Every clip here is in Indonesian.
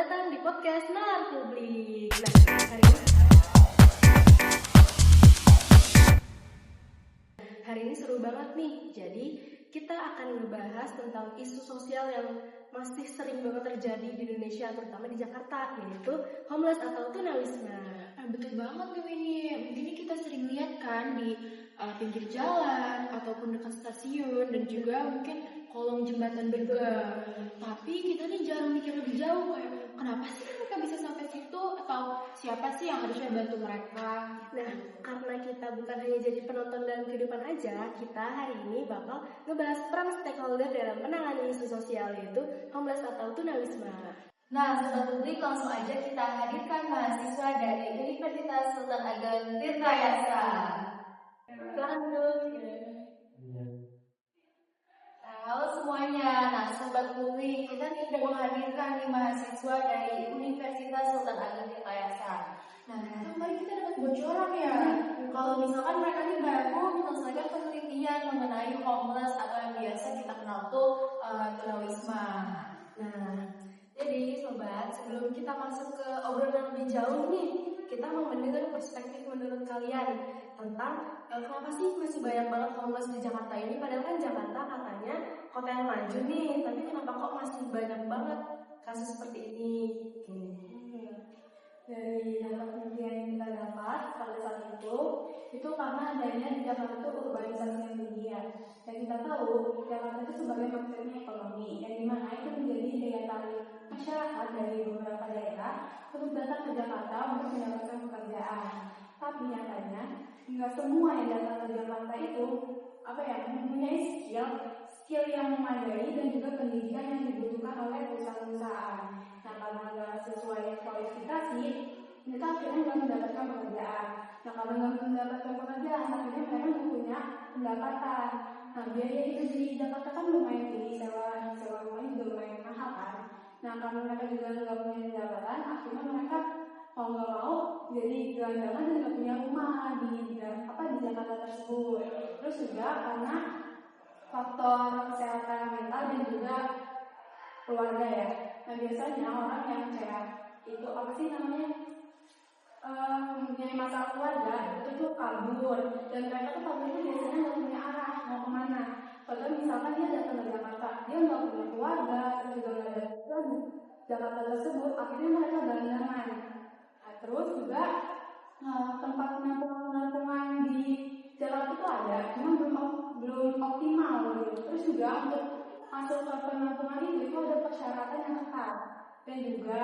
datang di podcast Nalar Publik. Hari ini seru banget nih. Jadi kita akan ngebahas tentang isu sosial yang masih sering banget terjadi di Indonesia, terutama di Jakarta, yaitu homeless atau tunawisma. Betul banget nih Winnie. Ini kita sering lihat kan di pinggir jalan ataupun dekat stasiun dan juga mungkin kolong jembatan juga. Tapi kita nih jarang mikir lebih jauh kayak kenapa sih mereka bisa sampai situ atau siapa sih yang harusnya bantu mereka. Nah, karena kita bukan hanya jadi penonton dalam kehidupan aja, kita hari ini bakal ngebahas peran stakeholder dalam menangani isu sosial yaitu homeless atau tunawisma. Nah, Sobat Publik, langsung aja kita hadirkan mahasiswa dari Universitas Sultan Ageng Tirtayasa. Silakan dulu. Halo semuanya. Nah, Sobat Publik, kita nih udah menghadirkan nih mahasiswa dari Universitas Sultan Ageng Tirtayasa. Nah, kemarin kita dapat bocoran ya. Kalau misalkan mereka nih baru menyelesaikan penelitian mengenai homeless atau yang biasa kita kenal tuh tunawisma. Nah, jadi sobat, sebelum kita masuk ke obrolan lebih jauh nih, kita mau mendengar perspektif menurut kalian tentang kenapa sih masih banyak banget homeless di Jakarta ini. Padahal kan Jakarta katanya kota yang maju nih, tapi kenapa kok masih banyak banget kasus seperti ini? Dari data penelitian yang kita dapat pada saat itu karena adanya di Jakarta itu urbanisasi yang tinggi ya. Dan kita tahu Jakarta itu sebagai magnetnya ekonomi, yang dimana itu menjadi daya tarik masyarakat dari beberapa daerah untuk datang ke Jakarta untuk mendapatkan pekerjaan. Tapi nyatanya nggak semua yang datang ke Jakarta itu mempunyai skill yang memadai dan juga pendidikan yang dibutuhkan oleh perusahaan-perusahaan. Nah, karena nggak sesuai kualifikasi, mereka akhirnya nggak mendapatkan pekerjaan. Nah, kalau nggak mendapatkan pekerjaan, akhirnya mereka nggak punya pendapatan. Nah, biaya itu di Jakarta kan lumayan tinggi, sewa rumahnya juga lumayan mahal kan. Nah, karena mereka juga nggak punya pendapatan, akhirnya mereka mau nggak mau jadi gelandangan dan nggak punya rumah di Jakarta tersebut. Terus juga karena faktor kesehatan mental dan juga keluarga ya. Nah, biasanya orang yang kayak itu mempunyai masalah keluarga itu tuh kabur, dan mereka tuh kabur itu biasanya nggak punya arah mau kemana. Padahal misalkan dia datang ke Jakarta, dia nggak punya keluarga, terus juga nggak ada Jakarta tersebut, akhirnya mereka gelandangan. Nah, terus juga tempat penampungan di Jakarta itu ada, cuma belum optimal gitu. Terus juga untuk masuk ke penampungan itu ada persyaratan yang ketat, dan juga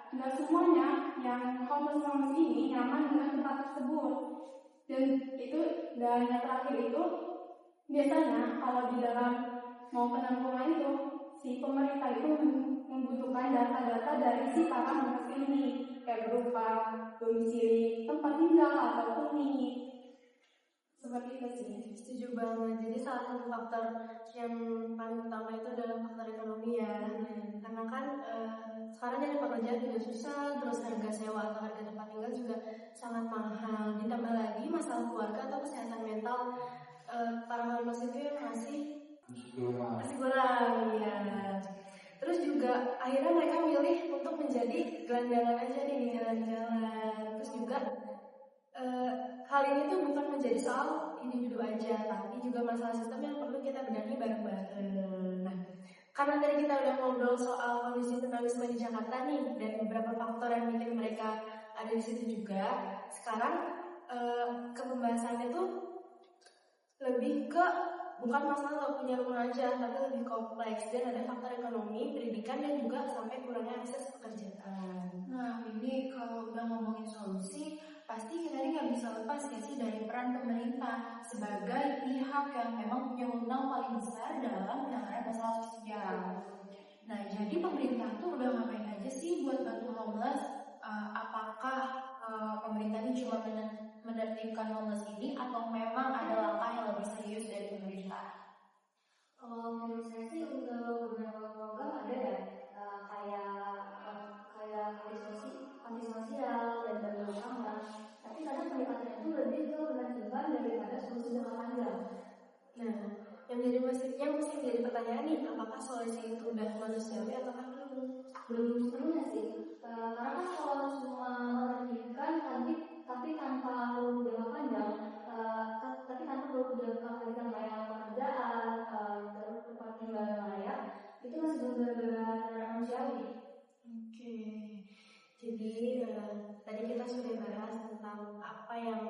nggak semuanya yang homeless ini nyaman dengan tempat tersebut. Dan yang terakhir itu biasanya kalau di dalam mau penampungan itu si pemerintah itu membutuhkan data-data dari si para homeless ini, kayak berupa domisili tempat tinggal ataupun nih. Seperti itu sih. Setuju banget. Jadi salah satu faktor yang paling utama itu adalah faktor ekonomi ya. Karena kan sekarang jadi pekerjaan juga susah, terus harga sewa atau harga tempat tinggal juga sangat mahal. Ditambah lagi masalah keluarga atau kesehatan mental para homeless itu yang masih kurang ya. Terus juga akhirnya mereka milih untuk menjadi gelandangan aja nih di jalan-jalan. Terus juga hal ini tuh bukan menjadi soal individu aja, tapi juga masalah sistem yang perlu kita benahi bareng-bareng. Nah, karena tadi kita udah ngobrol soal kondisi tunawisma di Jakarta nih, dan beberapa faktor yang bikin mereka ada di situ juga. Sekarang ke pembahasannya tuh lebih ke bukan masalah nggak punya rumah aja, tapi lebih kompleks, dan ada faktor ekonomi, pendidikan, dan juga sampai kurangnya akses pekerjaan. Nah, ini kalau udah ngomongin solusi, pasti kita ini nggak bisa lepas ya sih dari peran pemerintah sebagai pihak yang memang punya wewenang paling besar dalam penanganan masalah sosial. Nah, jadi pemerintah tuh udah ngapain aja sih buat bantu homeless? Apakah pemerintah ini cuma menertibkan homeless ini atau memang ada langkah yang lebih serius dari pemerintah? Kalau menurut saya sih untuk beberapa program ada ya, kayak panti sosial dan bantuan utama. Tapi kadang pendekatannya itu lebih ke penertiban daripada solusi jangka panjang. Nah, yang mesti menjadi pertanyaan nih, apakah solusi itu udah manusiawi atau belum? Belum sepenuhnya sih. Karena kan kalau cuma menertibkan tapi tanpa perlu jangka panjang, tapi tanpa perlu jangka panjang kayak pekerjaan, terus tempat tinggal yang layak, itu masih belum benar-benar manusiawi. Oke, jadi tadi kita sudah bahas tentang apa yang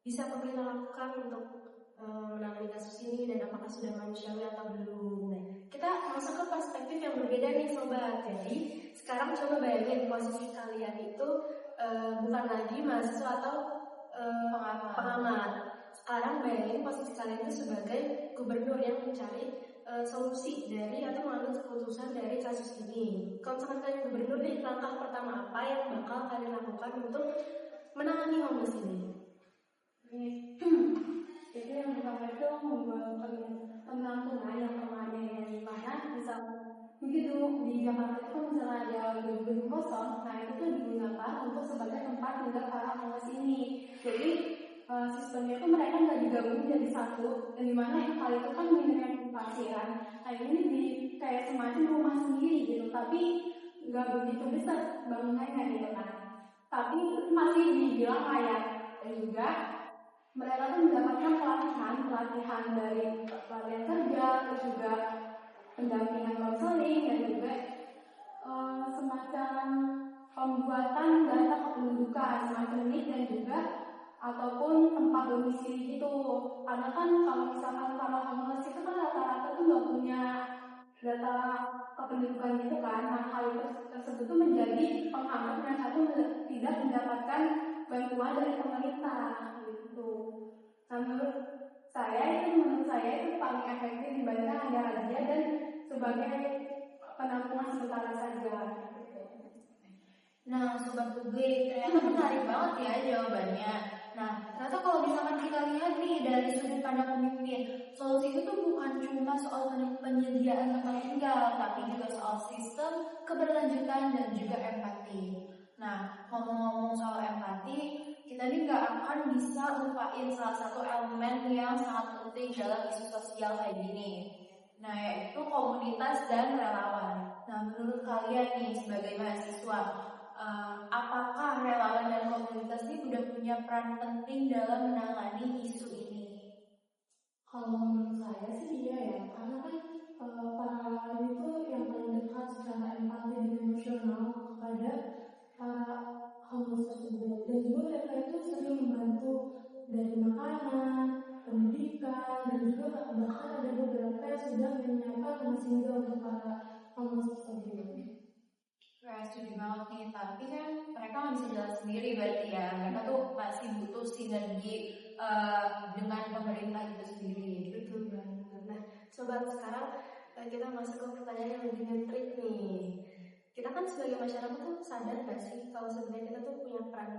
bisa pemerintah lakukan untuk menangani kasus ini dan apakah sudah manusiawi atau belum. Nah, kita masuk ke perspektif yang berbeda nih sobat. Jadi sekarang coba bayangin posisi kalian itu bukan lagi mahasiswa atau pengamat. Sekarang bayangin posisi kalian itu sebagai gubernur yang mencari solusi dari atau mengambil keputusan dari kasus ini. Kalau misalkan kalian gubernur nih, langkah pertama apa yang bakal kalian lakukan untuk menangani homeless ini? Jadi yang pertama itu membuat penampungan yang permanen, yang dimana bisa begitu di Jakarta itu misalnya ada gedung kosong, nah itu tuh digunakan untuk sebagai tempat tinggal para homeless ini. Jadi sistemnya itu mereka nggak digabung jadi satu, dan dimana yang kali itu kan menginvasi kan. Nah ini di kayak semacam rumah sendiri gitu, tapi nggak begitu besar bangunannya gitu kan. Tapi masih dibilang layak, dan juga mereka tuh mendapatkan pelatihan dari pelatihan kerja, terus juga pendampingan konseling, dan juga semacam pembuatan data kependudukan semacam ini, dan juga ataupun tempat domisili gitu. Karena kan kalau misalkan para homeless itu kan rata-rata tuh nggak punya data kependudukan gitu kan. Nah hal tersebut tuh menjadi penghambat mereka tuh tidak mendapatkan bantuan dari pemerintah gitu. Nah menurut saya itu paling efektif dibandingkan ada razia dan sebagai penampungan sementara saja. Nah, Sobat Publik, ternyata menarik banget ya jawabannya. Nah, ternyata kalau misalkan kita lihat nih dari sudut pandang pemimpin, solusi itu tuh bukan cuma soal penyediaan tempat tinggal, tapi juga soal sistem, keberlanjutan, dan juga empati. Nah, ngomong-ngomong soal empati, kita nih nggak akan bisa lupain salah satu elemen yang sangat penting dalam isu sosial kayak gini. Nah, yaitu komunitas dan relawan. Nah, menurut kalian nih sebagai mahasiswa, apakah relawan dan komunitas ini sudah punya peran penting dalam menangani isu ini? Kalau menurut saya sih iya ya, karena kan para relawan itu yang paling dekat secara empati dan emosional kepada para homeless tersebut, dan juga mereka itu sering membantu dari makanan, pendidikan, dan juga bahkan ada beberapa yang sudah menyiapkan rumah singgah untuk para homeless tersebut. Ya, setuju banget nih, tapi kan mereka nggak bisa jalan sendiri berarti ya. Mereka tuh masih butuh sinergi dengan pemerintah itu sendiri. Betul banget. Nah, sobat, sekarang kita masuk ke pertanyaan yang lebih nyentrik nih. Kita kan sebagai masyarakat tuh sadar nggak sih kalau sebenarnya kita tuh punya peran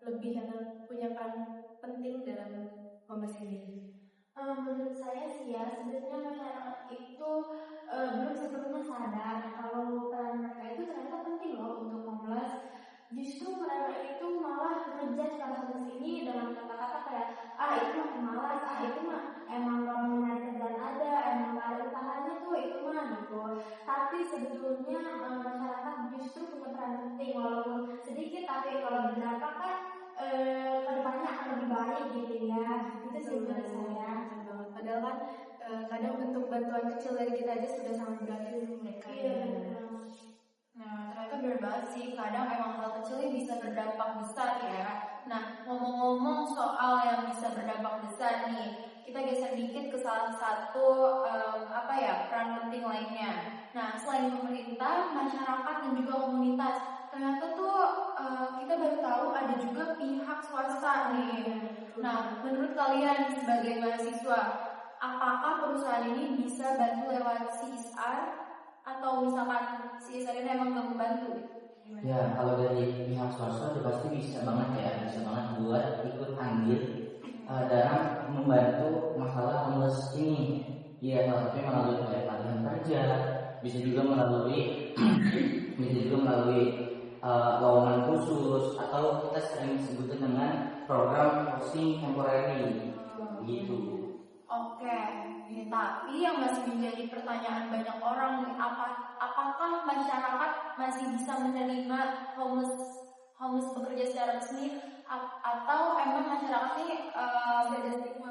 lebih dan punya peran penting dalam homeless ini? Menurut saya sih ya, sebenarnya masyarakat itu belum sepenuhnya sadar kalau peran mereka itu ternyata penting loh untuk homeless. Justru mereka itu malah ngejudge para homeless ini dengan kata-kata kayak itu mah pemalas, itu mah emang gak mau nyari kerjaan ada, emang gak ada usahanya tuh itu mah gitu. Tapi sebetulnya masyarakat justru punya peran penting, walaupun sedikit, tapi kalau berdampak kan kedepannya akan lebih baik gitu ya. Itu sih menurut saya. Padahal kan kadang bentuk bantuan kecil dari kita aja sudah sangat berarti untuk mereka. Nah, ternyata benar banget sih, kadang emang hal kecil ini bisa berdampak besar ya. Nah, ngomong-ngomong soal yang bisa berdampak besar nih, kita geser dikit ke salah satu peran penting lainnya. Nah, selain pemerintah, masyarakat dan juga komunitas, ternyata tuh kita baru tahu ada juga pihak swasta nih. Nah, menurut kalian sebagai mahasiswa, apakah perusahaan ini bisa bantu lewat CSR? Atau misalkan CSR ini emang gak membantu? Ya, kalau dari pihak swasta itu pasti bisa banget buat ikut andil dalam membantu masalah homeless ini. Ya, salah satunya melalui pelatihan kerja, bisa juga melalui lowongan khusus, atau kita sering sebutkan dengan program housing temporary gitu. Oke, tapi yang masih menjadi pertanyaan banyak orang nih, apakah masyarakat masih bisa menerima homeless bekerja secara resmi atau emang masyarakat ini Ada stigma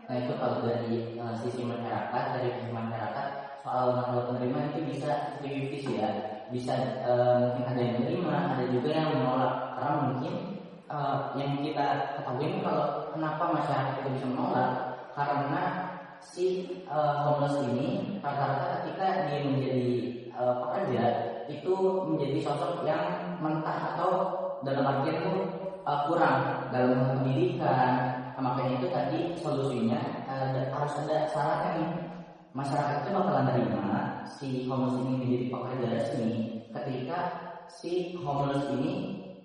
Nah itu kalau dari sisi masyarakat, dari pihak masyarakat soal masalah penerimaan itu bisa 50-50 ya. Bisa mungkin ada yang menerima, ada juga yang menolak. Karena mungkin yang kita ketahui kalau kenapa masyarakat itu bisa menolak, karena si homeless ini rata-rata ketika dia menjadi pekerja itu menjadi sosok yang mentah atau dalam artian itu kurang dalam pendidikan. Makanya itu tadi solusinya harus ada syaratnya nih. Masyarakat itu bakalan terima si homeless ini menjadi pekerja resmi ketika si homeless ini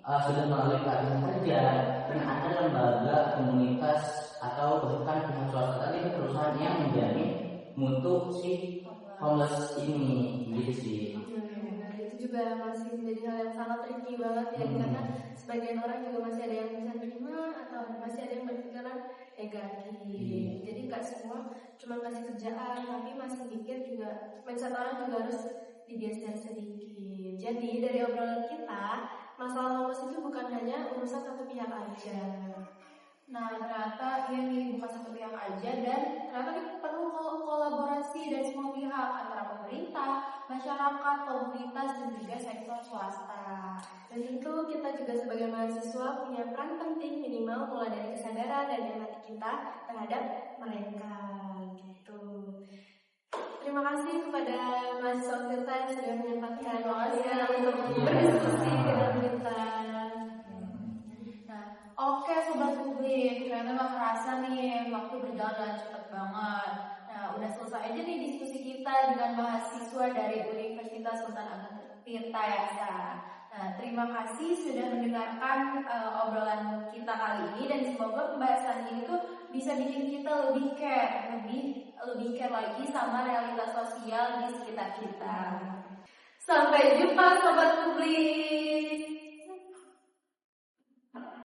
sudah melalui pelatihan kerja dan ada lembaga komunitas atau bahkan pihak swasta tadi perusahaan yang menjamin mutu si homeless ini gitu sih. Itu juga masih menjadi hal yang sangat tricky banget ya, karena sebagian orang juga masih ada yang bisa terima atau masih ada yang berpikiran negatif. Jadi nggak semua cuma kasih kerjaan, tapi masih mikir juga mindset orang juga harus digeser sedikit. Jadi dari obrolan kita, masalah homeless itu bukan hanya urusan satu pihak aja. Nah, ternyata ini bukan satu pihak aja dan ternyata kita perlu kolaborasi dari semua pihak antara pemerintah, masyarakat, komunitas dan juga sektor swasta. Dan tentu kita juga sebagai mahasiswa punya peran penting minimal mulai dari kesadaran dan empati kita terhadap mereka gitu. Terima kasih kepada mahasiswa kita yang sudah menyempatkan waktunya untuk berdiskusi dengan kita. Oke sobat publik, ternyata gak kerasa nih waktu berjalan dengan cepat banget. Nah udah selesai aja nih diskusi kita dengan mahasiswa dari Universitas Sultan Agung Tirtayasa. Nah terima kasih sudah mendengarkan obrolan kita kali ini dan semoga pembahasan ini tuh bisa bikin kita lebih care lagi sama realitas sosial di sekitar kita. Sampai jumpa sobat publik.